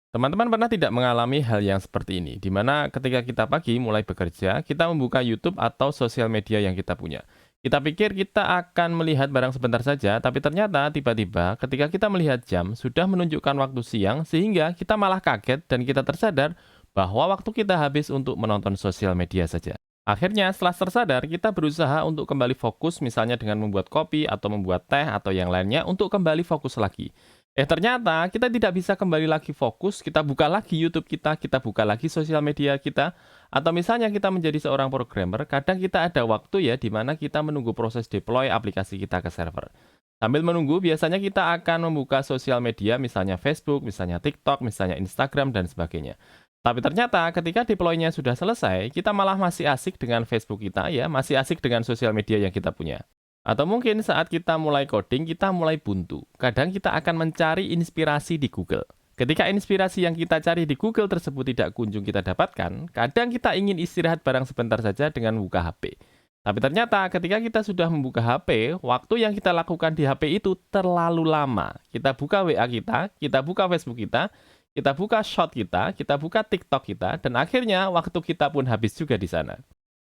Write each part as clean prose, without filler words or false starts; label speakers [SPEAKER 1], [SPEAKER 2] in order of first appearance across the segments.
[SPEAKER 1] Teman-teman pernah tidak mengalami hal yang seperti ini, di mana ketika kita pagi mulai bekerja, kita membuka YouTube atau sosial media yang kita punya. Kita pikir kita akan melihat barang sebentar saja, tapi ternyata tiba-tiba ketika kita melihat jam sudah menunjukkan waktu siang, sehingga kita malah kaget dan kita tersadar bahwa waktu kita habis untuk menonton sosial media saja. Akhirnya setelah tersadar, kita berusaha untuk kembali fokus misalnya dengan membuat kopi atau membuat teh atau yang lainnya untuk kembali fokus lagi. Ternyata kita tidak bisa kembali lagi fokus, kita buka lagi YouTube kita buka lagi sosial media kita, atau misalnya kita menjadi seorang programmer, kadang kita ada waktu ya di mana kita menunggu proses deploy aplikasi kita ke server. Sambil menunggu, biasanya kita akan membuka sosial media, misalnya Facebook, misalnya TikTok, misalnya Instagram, dan sebagainya. Tapi ternyata ketika deploy-nya sudah selesai, kita malah masih asik dengan Facebook kita ya, masih asik dengan sosial media yang kita punya. Atau mungkin saat kita mulai coding, kita mulai buntu. Kadang kita akan mencari inspirasi di Google. Ketika inspirasi yang kita cari di Google tersebut tidak kunjung kita dapatkan, kadang kita ingin istirahat barang sebentar saja dengan buka HP. Tapi ternyata ketika kita sudah membuka HP, waktu yang kita lakukan di HP itu terlalu lama. Kita buka WA kita buka Facebook kita buka shot kita buka TikTok kita, dan akhirnya waktu kita pun habis juga di sana.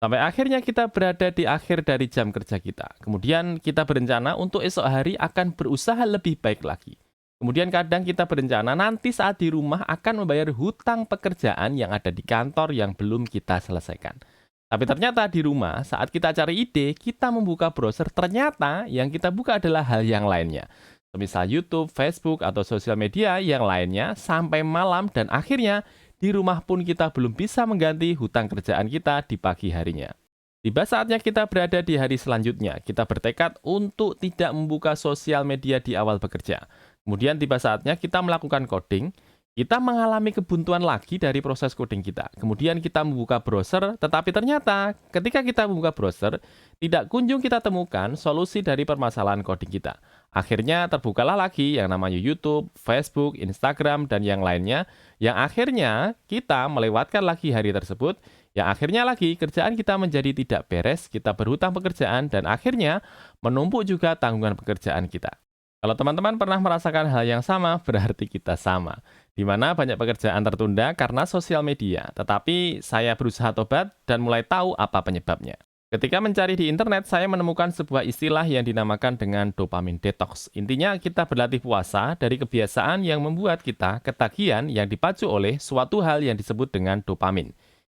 [SPEAKER 1] Sampai akhirnya kita berada di akhir dari jam kerja kita. Kemudian kita berencana untuk esok hari akan berusaha lebih baik lagi. Kemudian kadang kita berencana nanti saat di rumah akan membayar hutang pekerjaan yang ada di kantor yang belum kita selesaikan. Tapi ternyata di rumah saat kita cari ide, kita membuka browser, ternyata yang kita buka adalah hal yang lainnya. Misal YouTube, Facebook, atau sosial media yang lainnya sampai malam, dan akhirnya di rumah pun kita belum bisa mengganti hutang kerjaan kita di pagi harinya. Tiba saatnya kita berada di hari selanjutnya, kita bertekad untuk tidak membuka sosial media di awal bekerja. Kemudian tiba saatnya kita melakukan coding, kita mengalami kebuntuan lagi dari proses coding kita. Kemudian kita membuka browser, tetapi ternyata ketika kita membuka browser, tidak kunjung kita temukan solusi dari permasalahan coding kita. Akhirnya terbukalah lagi yang namanya YouTube, Facebook, Instagram, dan yang lainnya, yang akhirnya kita melewatkan lagi hari tersebut, yang akhirnya lagi kerjaan kita menjadi tidak beres, kita berhutang pekerjaan, dan akhirnya menumpuk juga tanggungan pekerjaan kita. Kalau teman-teman pernah merasakan hal yang sama, berarti kita sama. Di mana banyak pekerjaan tertunda karena sosial media, tetapi saya berusaha tobat dan mulai tahu apa penyebabnya. Ketika mencari di internet, saya menemukan sebuah istilah yang dinamakan dengan dopamin detox. Intinya kita berlatih puasa dari kebiasaan yang membuat kita ketagihan yang dipacu oleh suatu hal yang disebut dengan dopamin.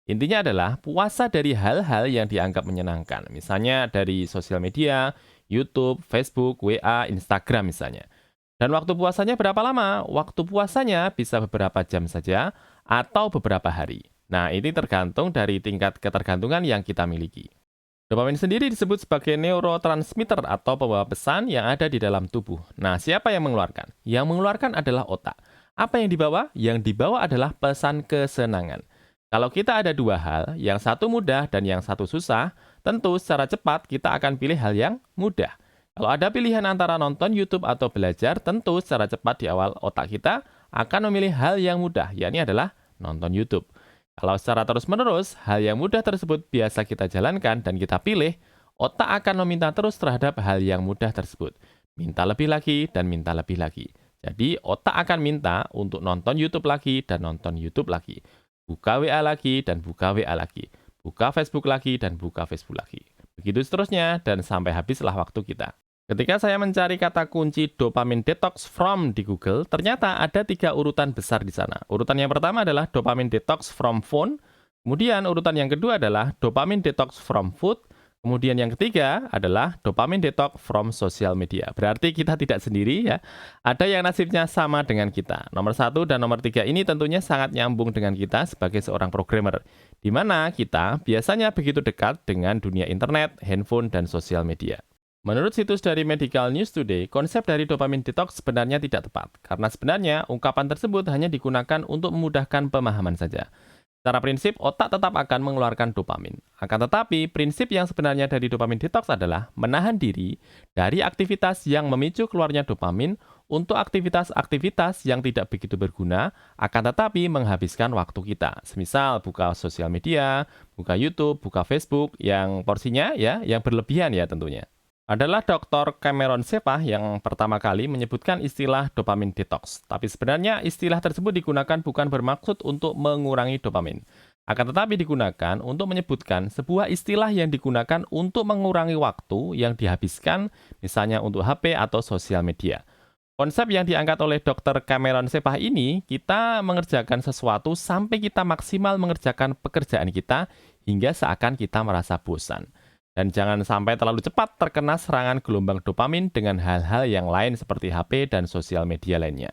[SPEAKER 1] Intinya adalah puasa dari hal-hal yang dianggap menyenangkan. Misalnya dari sosial media, YouTube, Facebook, WA, Instagram misalnya. Dan waktu puasanya berapa lama? Waktu puasanya bisa beberapa jam saja atau beberapa hari. Nah, ini tergantung dari tingkat ketergantungan yang kita miliki. Dopamin sendiri disebut sebagai neurotransmitter atau pembawa pesan yang ada di dalam tubuh. Nah, siapa yang mengeluarkan? Yang mengeluarkan adalah otak. Apa yang dibawa? Yang dibawa adalah pesan kesenangan. Kalau kita ada dua hal, yang satu mudah dan yang satu susah, tentu secara cepat kita akan pilih hal yang mudah. Kalau ada pilihan antara nonton YouTube atau belajar, tentu secara cepat di awal otak kita akan memilih hal yang mudah, yakni adalah nonton YouTube. Kalau secara terus-menerus, hal yang mudah tersebut biasa kita jalankan dan kita pilih, otak akan meminta terus terhadap hal yang mudah tersebut. Minta lebih lagi dan minta lebih lagi. Jadi, otak akan minta untuk nonton YouTube lagi dan nonton YouTube lagi. Buka WA lagi dan buka WA lagi. Buka Facebook lagi dan buka Facebook lagi. Begitu seterusnya dan sampai habislah waktu kita. Ketika saya mencari kata kunci dopamine detox from di Google, ternyata ada 3 urutan besar di sana. Urutan yang pertama adalah dopamine detox from phone, kemudian urutan yang kedua adalah dopamine detox from food, kemudian yang ketiga adalah dopamine detox from social media. Berarti kita tidak sendiri ya, ada yang nasibnya sama dengan kita. Nomor 1 dan nomor 3 ini tentunya sangat nyambung dengan kita sebagai seorang programmer, di mana kita biasanya begitu dekat dengan dunia internet, handphone, dan sosial media. Menurut situs dari Medical News Today, konsep dari dopamine detox sebenarnya tidak tepat, karena sebenarnya ungkapan tersebut hanya digunakan untuk memudahkan pemahaman saja. Secara prinsip, otak tetap akan mengeluarkan dopamin. Akan tetapi, prinsip yang sebenarnya dari dopamine detox adalah menahan diri dari aktivitas yang memicu keluarnya dopamin untuk aktivitas-aktivitas yang tidak begitu berguna, akan tetapi menghabiskan waktu kita. Semisal buka sosial media, buka YouTube, buka Facebook, yang porsinya ya, yang berlebihan ya tentunya. Adalah Dr. Cameron Sepah yang pertama kali menyebutkan istilah dopamin detox. Tapi sebenarnya istilah tersebut digunakan bukan bermaksud untuk mengurangi dopamin. Akan tetapi digunakan untuk menyebutkan sebuah istilah yang digunakan untuk mengurangi waktu yang dihabiskan, misalnya untuk HP atau sosial media. Konsep yang diangkat oleh Dr. Cameron Sepah ini, kita mengerjakan sesuatu sampai kita maksimal mengerjakan pekerjaan kita hingga seakan kita merasa bosan. Dan jangan sampai terlalu cepat terkena serangan gelombang dopamin dengan hal-hal yang lain seperti HP dan sosial media lainnya.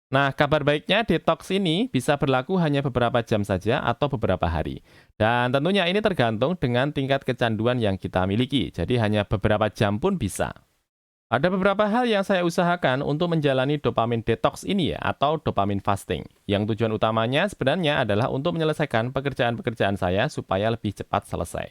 [SPEAKER 1] Nah, kabar baiknya detox ini bisa berlaku hanya beberapa jam saja atau beberapa hari. Dan tentunya ini tergantung dengan tingkat kecanduan yang kita miliki. Jadi hanya beberapa jam pun bisa. Ada beberapa hal yang saya usahakan untuk menjalani dopamin detox ini ya, atau dopamin fasting. Yang tujuan utamanya sebenarnya adalah untuk menyelesaikan pekerjaan-pekerjaan saya supaya lebih cepat selesai.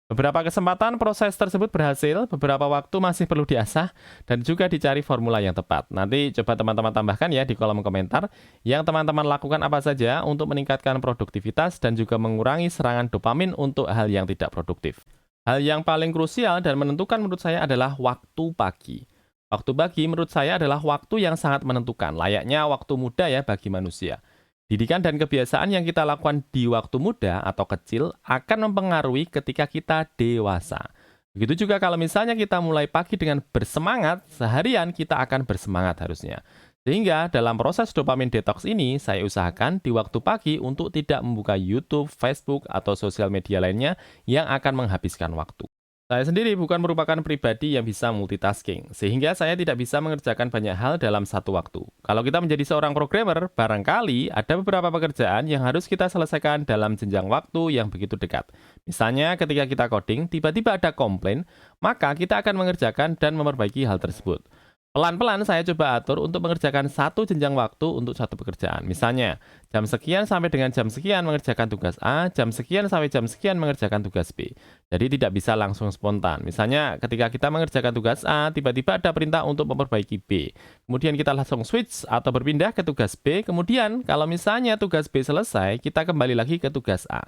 [SPEAKER 1] Beberapa kesempatan proses tersebut berhasil, beberapa waktu masih perlu diasah, dan juga dicari formula yang tepat. Nanti coba teman-teman tambahkan ya di kolom komentar, yang teman-teman lakukan apa saja untuk meningkatkan produktivitas dan juga mengurangi serangan dopamin untuk hal yang tidak produktif. Hal yang paling krusial dan menentukan menurut saya adalah waktu pagi. Waktu pagi menurut saya adalah waktu yang sangat menentukan, layaknya waktu muda ya bagi manusia. Didikan dan kebiasaan yang kita lakukan di waktu muda atau kecil akan mempengaruhi ketika kita dewasa. Begitu juga kalau misalnya kita mulai pagi dengan bersemangat, seharian kita akan bersemangat harusnya. Sehingga dalam proses dopamin detox ini, saya usahakan di waktu pagi untuk tidak membuka YouTube, Facebook, atau sosial media lainnya yang akan menghabiskan waktu. Saya sendiri bukan merupakan pribadi yang bisa multitasking, sehingga saya tidak bisa mengerjakan banyak hal dalam satu waktu. Kalau kita menjadi seorang programmer, barangkali ada beberapa pekerjaan yang harus kita selesaikan dalam jenjang waktu yang begitu dekat. Misalnya ketika kita coding, tiba-tiba ada komplain, maka kita akan mengerjakan dan memperbaiki hal tersebut. Pelan-pelan saya coba atur untuk mengerjakan satu jenjang waktu untuk satu pekerjaan. Misalnya, jam sekian sampai dengan jam sekian mengerjakan tugas A, jam sekian sampai jam sekian mengerjakan tugas B. Jadi tidak bisa langsung spontan. Misalnya, ketika kita mengerjakan tugas A, tiba-tiba ada perintah untuk memperbaiki B. Kemudian kita langsung switch atau berpindah ke tugas B. Kemudian, kalau misalnya tugas B selesai, kita kembali lagi ke tugas A.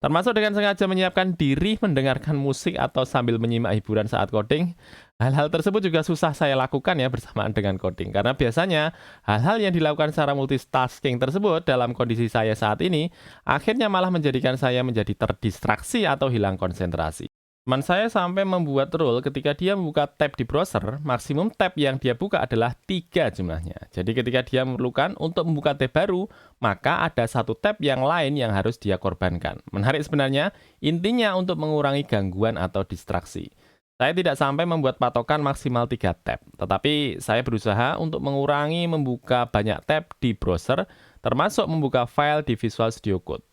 [SPEAKER 1] Termasuk dengan sengaja menyiapkan diri mendengarkan musik atau sambil menyimak hiburan saat coding. Hal-hal tersebut juga susah saya lakukan ya bersamaan dengan coding. Karena biasanya hal-hal yang dilakukan secara multitasking tersebut dalam kondisi saya saat ini akhirnya malah menjadikan saya menjadi terdistraksi atau hilang konsentrasi. Teman saya sampai membuat rule ketika dia membuka tab di browser, maksimum tab yang dia buka adalah 3 jumlahnya. Jadi ketika dia memerlukan untuk membuka tab baru, maka ada satu tab yang lain yang harus dia korbankan. Menarik sebenarnya, intinya untuk mengurangi gangguan atau distraksi. Saya tidak sampai membuat patokan maksimal 3 tab, tetapi saya berusaha untuk mengurangi membuka banyak tab di browser, termasuk membuka file di Visual Studio Code.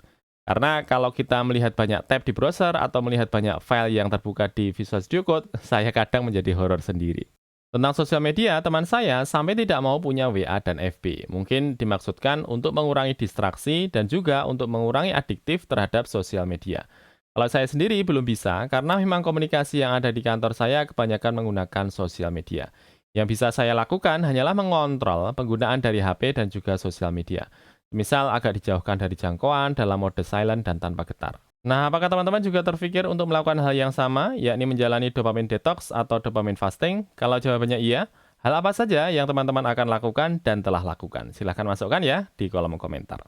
[SPEAKER 1] Karena kalau kita melihat banyak tab di browser atau melihat banyak file yang terbuka di Visual Studio Code, saya kadang menjadi horor sendiri. Tentang sosial media, teman saya sampai tidak mau punya WA dan FB. Mungkin dimaksudkan untuk mengurangi distraksi dan juga untuk mengurangi adiktif terhadap sosial media. Kalau saya sendiri belum bisa, karena memang komunikasi yang ada di kantor saya kebanyakan menggunakan sosial media. Yang bisa saya lakukan hanyalah mengontrol penggunaan dari HP dan juga sosial media. Misal agak dijauhkan dari jangkauan dalam mode silent dan tanpa getar. Nah, apakah teman-teman juga terpikir untuk melakukan hal yang sama, yakni menjalani dopamin detox atau dopamin fasting? Kalau jawabannya iya, hal apa saja yang teman-teman akan lakukan dan telah lakukan? Silahkan masukkan ya di kolom komentar.